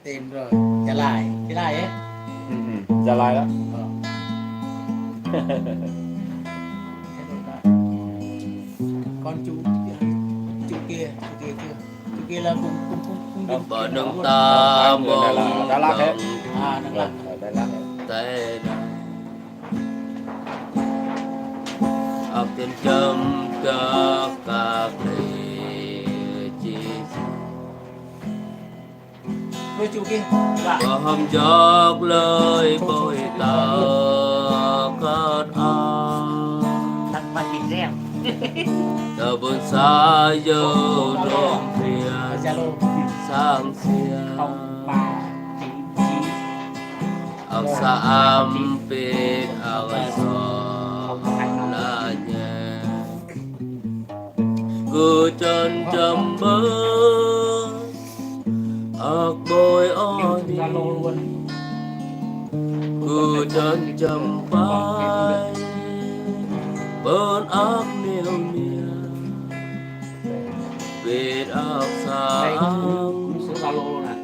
tên rồi. Gia Lai ấy. Gia Lai đó. Con chú kia là cùng Bờ nâng Người ta này là Đà Lạt hết. Đắk Lắk. Đà Lạt hết. tê đà ọc tên châm cơ cà phê chi Đôi chú kia. có hôm giọt lời bồi tờ cất Thật mà kịp rèm. tờ buồn xa giờ đồn phía Zalo sang xia 0399 ọc xa âm bên ọc gió là nhẹ cứ chân chấm bơ ọc bôi o đi Zalo luôn. cứ chân chấm bay bơn ọc niêu niêu biết ọc xa Đây âm số Zalo luôn à.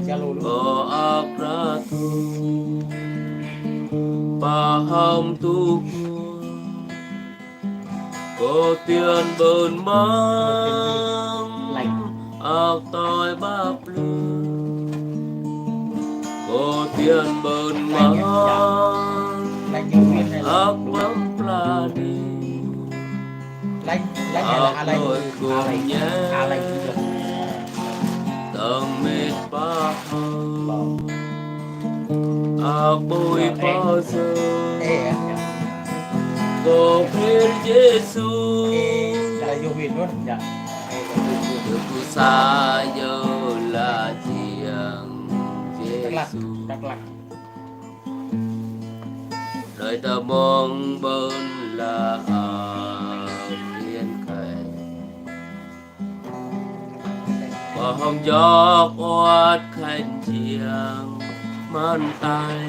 Zalo luôn. có ọc ra thu bà hồng tu có tiền bơn mong ọc tôi bắp lương có tiền bơn mong Lanh nhiều viên này là ọc bấm là đi lanh hay là ọc lanh? tôi cùng nhé Lành cũng được. tầng mệt ba hồng ọc bôi bao giờ Ê có biết Giêsu là vô viên luôn. Dạ. được xa giờ là chiang Giêsu Đắk Lắk. đời ta mong bên là thiên cảnh và hôm gió oát khanh chiang man tay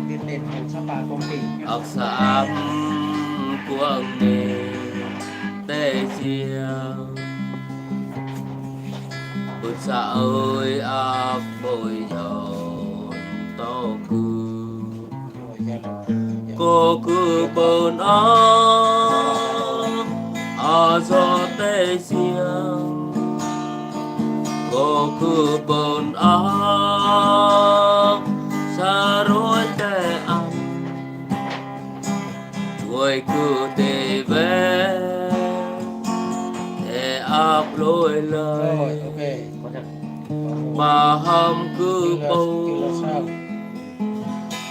Tiên đền Hồ Sa Pa công ty. ọc sám quang nề tê chiang bụt xa ơi ọc bồi dầu to cư cô cứ bồn ở gió tê xiang cô cứ bồn xa rối tê ăn chuối cứ tê về để áp lối Rồi lời ok. Có thật. mà hâm cứ Là bầu sao?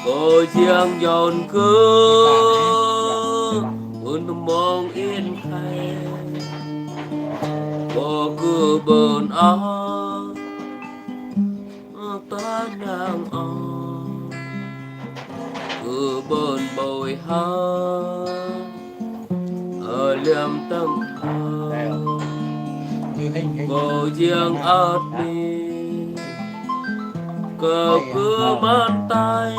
cô riêng dồn cứ buồn mong yên khay cô cứ buồn ta nàng cứ buồn bồi ở liềm tâm Như hình cô riêng ớt đi cờ cứ bàn tay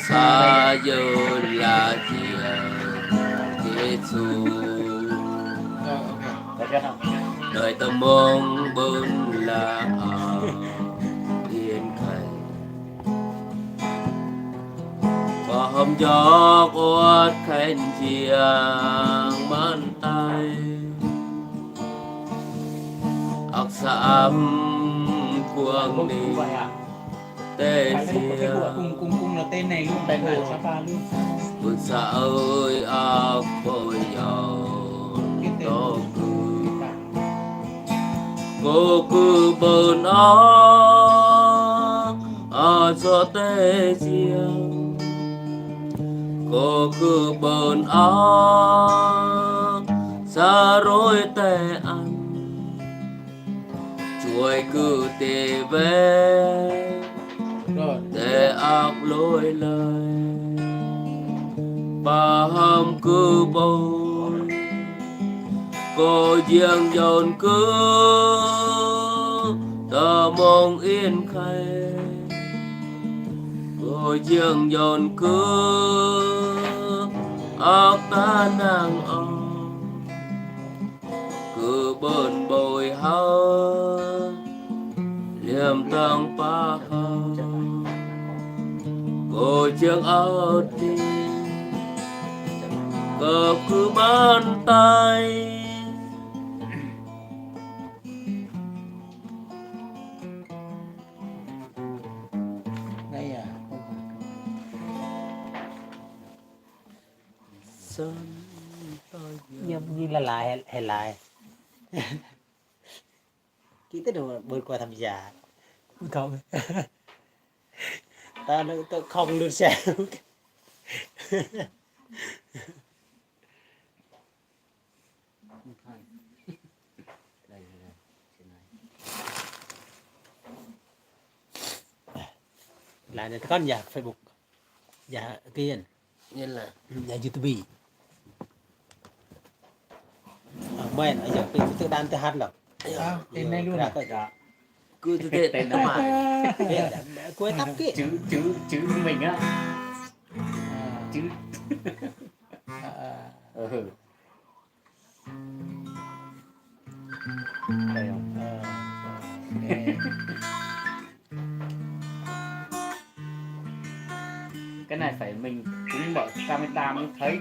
xa giờ là Giêsu rồi ok. Có chết không? đời ta mong bên là yên thành và hôm gió oát khanh chiang man tay ọc sám quang Không đi vậy à? tê Phải đây có cái xiang của cùng là tên này luôn, tên Hồ Sa Pa luôn. bụt xa ơi ọc bồi dầu Cái tên to cư bạn. cô cứ bơn ở gió tê xiang cô cứ bơn xa rối tê ăn chuối cứ tê về Rồi để áp lối lời bà hâm cứ bầu cô riêng dồn cứ tờ mong yên khay cô riêng dồn cứ ốc ta nàng cứ bơn bồi hơ liềm tăng pa hơ cô riêng áo đi cờ cứ bàn tay đây à sân như là lại hay lại kita đồ bơi qua thăm già không ta không luôn sao lại này con nhà Facebook nhà tiền như là nhà YouTube bên ở giờ tự đan tự hát lắm tên này luôn à cứ thực hiện tên nó mà cuối tóc kia chữ mình á chữ đây không cái này phải mình cũng mở camera mới thấy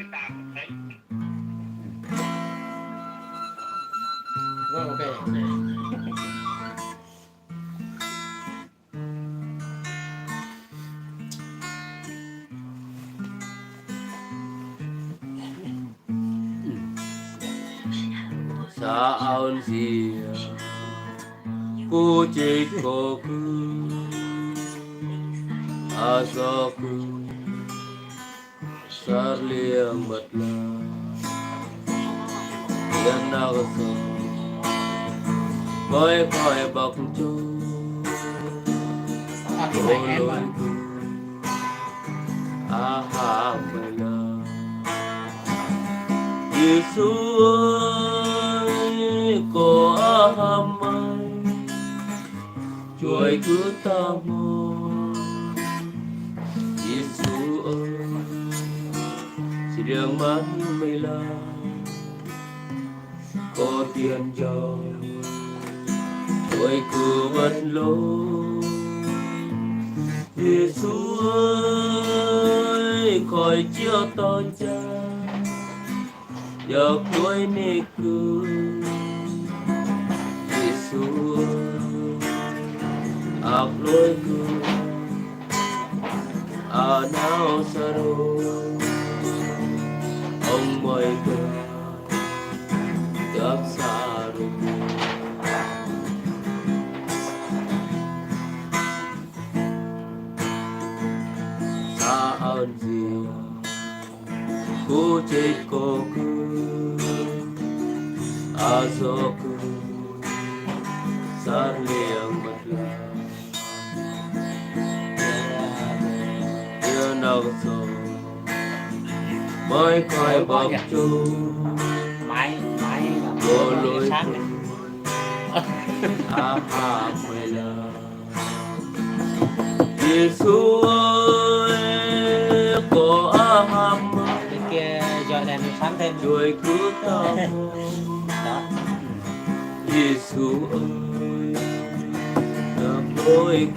rồi ok sao gì cô chết cô cứ sao cứ sát liang mất là liên nào sao với coi bọc chú cái này em mà ha phải là Giêsu ơi có hàm ai chuỗi cứ ta mong Giêsu ơi chỉ đường mắt mây la có tiền giàu chuỗi cứ bất lối Giêsu ơi khỏi chiếu to cha giờ cuối nê cứ Giêsu áp lối cứ nào sa rồi ông mời cơ gặp xa rồi xa ơn gì cô chết cô cứ so cứ xa liang mất là yêu nào rồi mới coi bọc chú máy cô lối sáng này mày là Giêsu ơi có hàm bên kia dọi đèn sáng thêm rồi cứ tao đó Giêsu ơi đập lối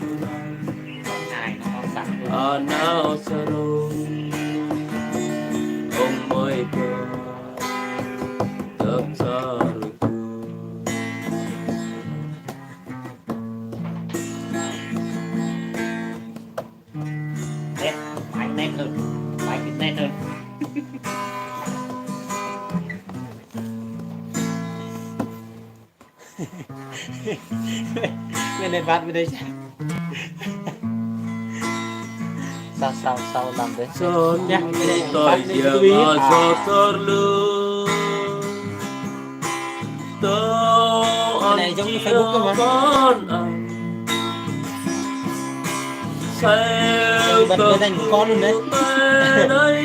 này nó sẵn nào sa rồi ông mới cơ tập xa rồi đấy anh nét hơn anh nét hơn bên này phát bên đây sao làm đấy son nhá tôi giờ ở so lư tao này giống như Facebook cơ mà con anh sao bật lên thành con luôn đấy đây đây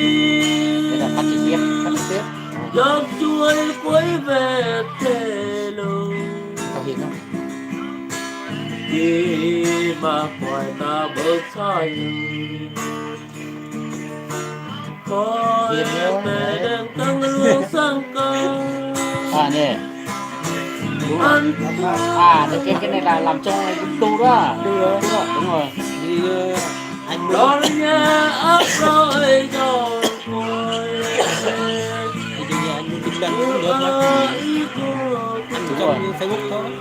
là phát triển tiếp giấc chuối quay về mà khỏi ta bước sai khói tê đêm tăng hương sang cao nè anh cái này là làm cho tu đó đúng rồi đi anh đón nhé ấp rồi rồi đi nhà anh kinh doanh cũng được lắm anh chỉ trong Facebook thôi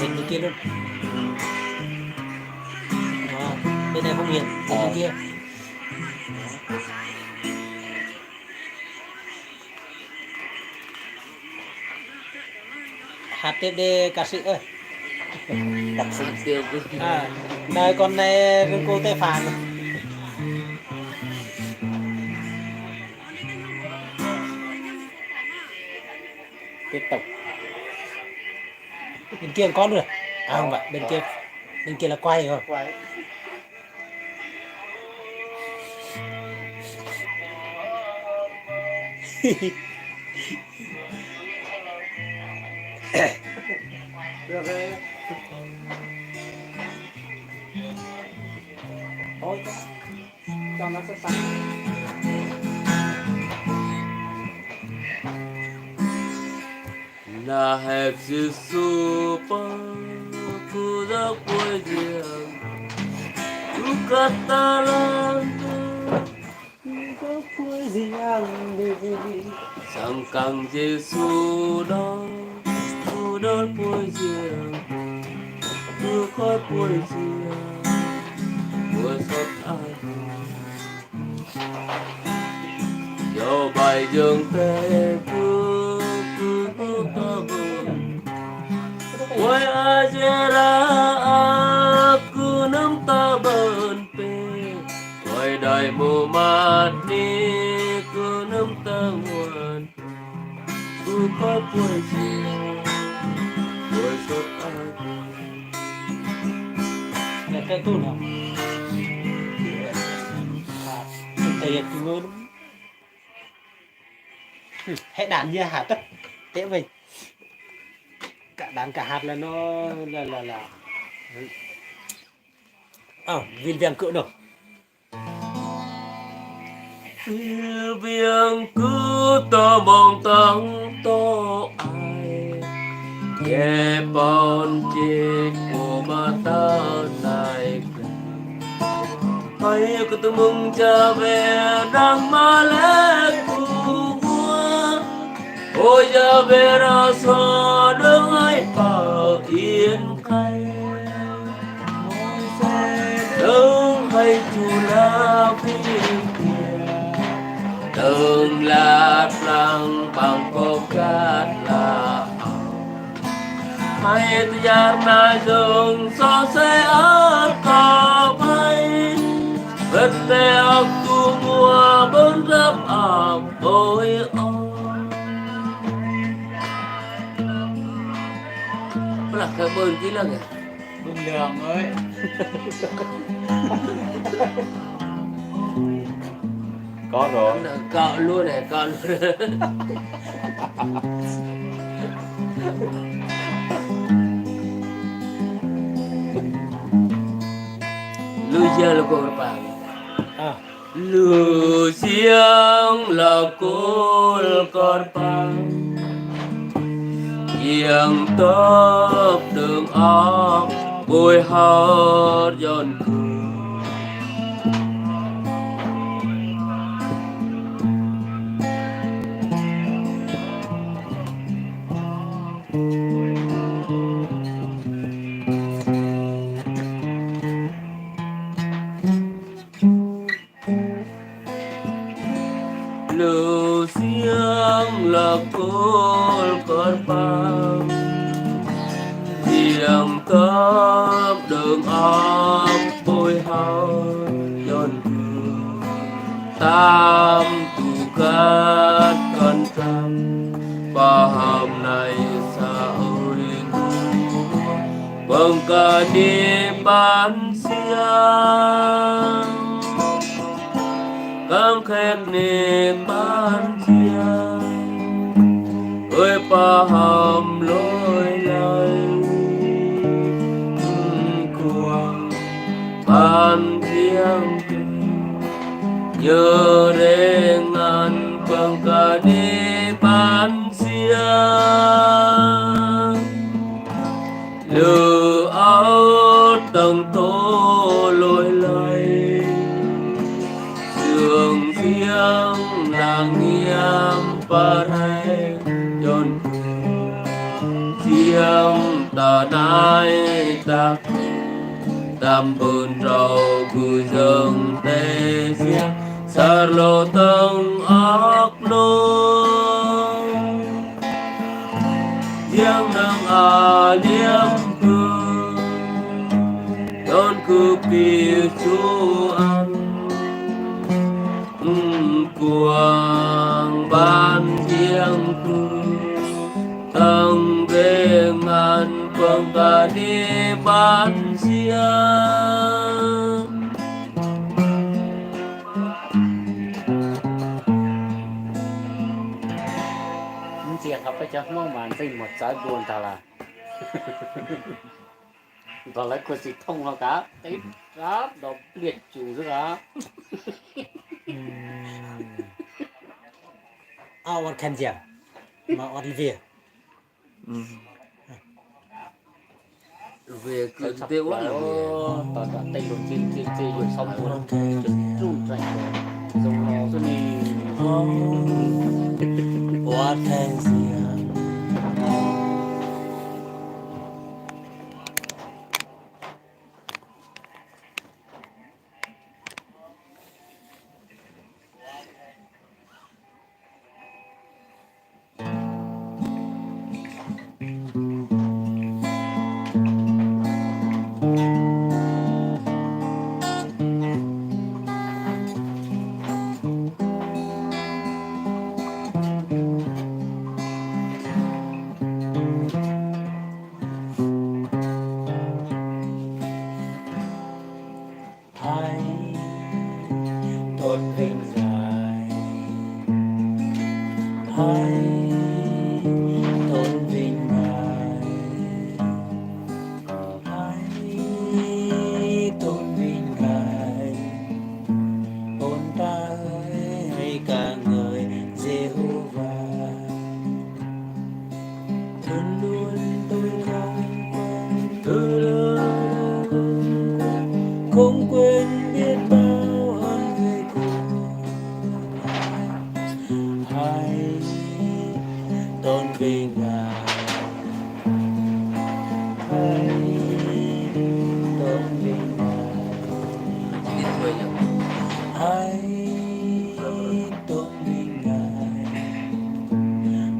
bên kia luôn bên này không hiền bên kia HTD ca sĩ ơi đặt sự tiêu này con này cô tê phàn tiếp tục bên kia có nữa không vậy bên kia là quay rồi được rồi thôi cho nó sẽ sáng na hẹp Giêsu pa ku da poesia tu katalan có poesia sang kang Giêsu đó tu đón poesia tu khói poesia của sốt ai yo bài dương tê Wai ajara aku nam ta ban pe Wai dai mu mati ku nam ta wan Ku pa poesia Wai sot aku là cái tu nào tiền luôn hết đàn như hạt tất thế vậy cả đàn cả hạt là nó là viên viên cỡ được Viếng cứ to bồng tăng to ai Nghe bọn chết của bà ta này Hãy cứ tự mừng trở về đang mà lẽ của vua Ôi giờ về ra xóa đứng ai bảo yên khay Đứng hay chủ là phiên kia Đừng lát lăng bằng cô cát là Hãy tự giác nai dừng so xe ớt cọp hay Vết đeo tu mùa bớn rắp ảm ôi là cái bơn kia là kìa bưng đường ơi có rồi cọ luôn này cọ luôn lưu giờ là cô bạn lưu giang là cô con bạn Giang tớp đường ốc bôi hót giòn lưu giang là cô con bao Giang tớp đường ốc bôi hót giòn tam tu cát con trăm ba hôm nay xa ơi bằng cả đêm bán xiang cam khét nề bán xiang paham lối lời của ban riêng nhớ đến ngàn phương cả đi ban riêng lừa áo tầng tô lối lời đường riêng làng nghiêm parai chôn riêng ta nai ta tam bồn trầu cư dâng tê riêng sar lo tầng ác nô riêng nâng liêm cư đón cư bì chú ăn quang ban riêng cư tăng về ngàn phương cả đi ban riêng chia khắpไปจากน้องมันสิ่งหมดสายดวงตาละตอนแรกก็สิท่องแล้วครับติดครับดอกเลียดจู่ซะครับ Awat kan dia. Ma Olivia. về cứ tiêu quá là tao đã tay luôn trên rồi xong rồi trụ chạy dùng nó cho nên What can dia. Tôn vinh ngài, hãy tôn vinh ngài, hãy tôn vinh ngài. Ôn ta ơi hãy ca ngợi Giê-hô-va, luôn luôn tôi không quên biết bao ơn người của hãy tôn vinh ngài, hãy tôn vinh ngài, đi thôi nhá hãy tôn vinh ngài.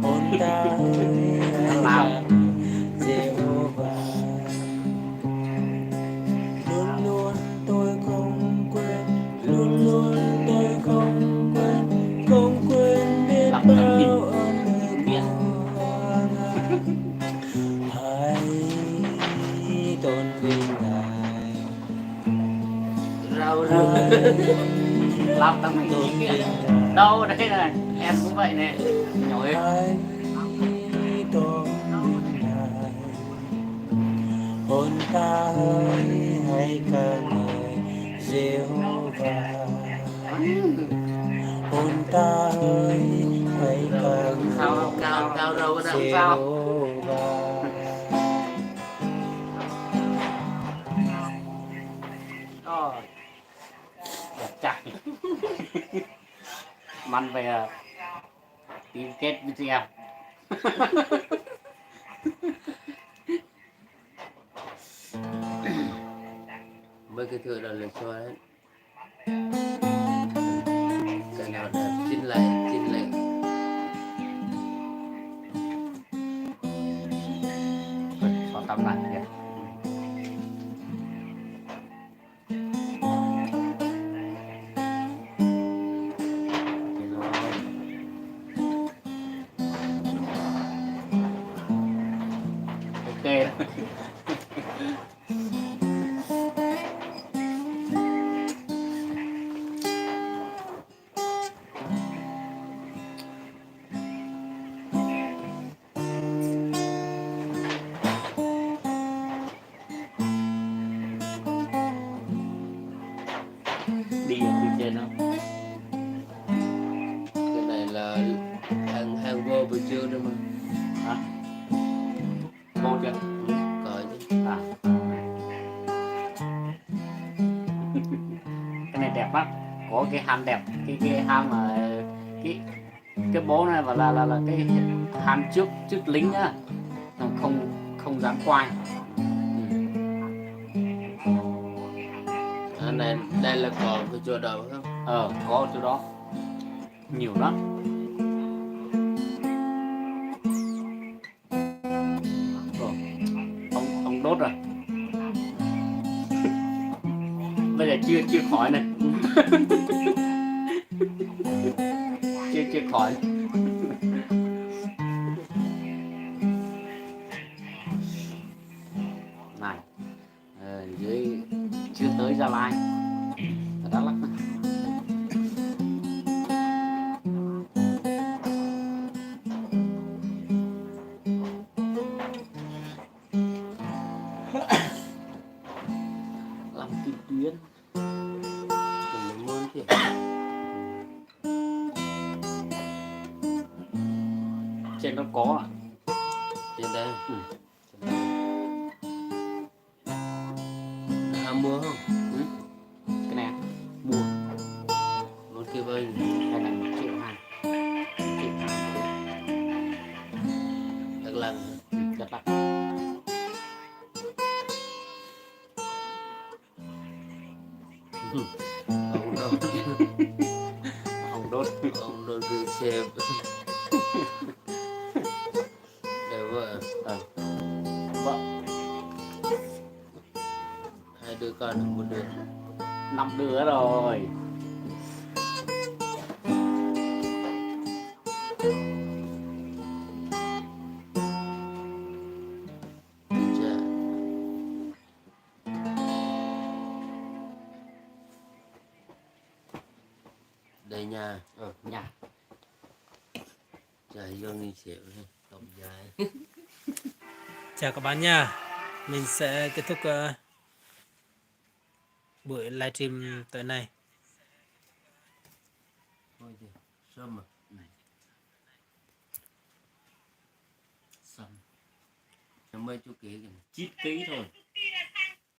Ôn ta ơi hãy Giê-hô-va, luôn luôn tôi không quên, luôn luôn tôi không quên biết bao ơn người của ngài. Hãy tôn vinh ngài, rau hãy làm tấm hình tôn kia vinh ngài, đâu đây này em cũng vậy nè nhỏ ơi hãy tôn vinh ngài. Ôn ta ơi hãy ca ngợi Giê-hô-va, ôn ta ơi hãy ca cao ngợi cao cao rau cái nào sao Giê-hô-va. chặt măn về tìm kết với chị em mấy cái thừa đó là cho đấy cái nào đẹp chín lại có tầm lại kìa ok tiền không? Cái này là hàng vô buổi trưa nữa mà. Hả? Vô chưa? Có chứ. À. Cái này đẹp lắm, có cái hàm đẹp, cái hàm mà cái bố này và là cái hàm trước lính á, không không dám quay. Này đây là có cái chỗ đầu không? Có chỗ đó nhiều lắm. Rồi, ông đốt rồi. Bây giờ chưa khỏi này. chưa khỏi. Này, dưới chưa tới Gia Lai, ở Đắk Lắk. Làm kim tuyến. Mình muốn thiệt. Trên đó có à? Trên đây. Ừ. Ham mua không? Ừ. Cái này mua Muốn kia vay hay là 1,2 triệu. 1,2 Đắk Lắk. Đắk Lắk. Ông đâu? Ông đốt. Ông đâu cứ xem. Để vợ. Vợ Hai đứa con một đứa. 5 đứa rồi. Dạ. Đây nhà. Nhà. Chạy vô nghìn xỉu thôi. Tổng dài. Chào các bạn nha. Mình sẽ kết thúc buổi livestream tới này. Thôi thì sớm mà. Này. Xong. Mấy chục ký kìa. 9 kg thôi.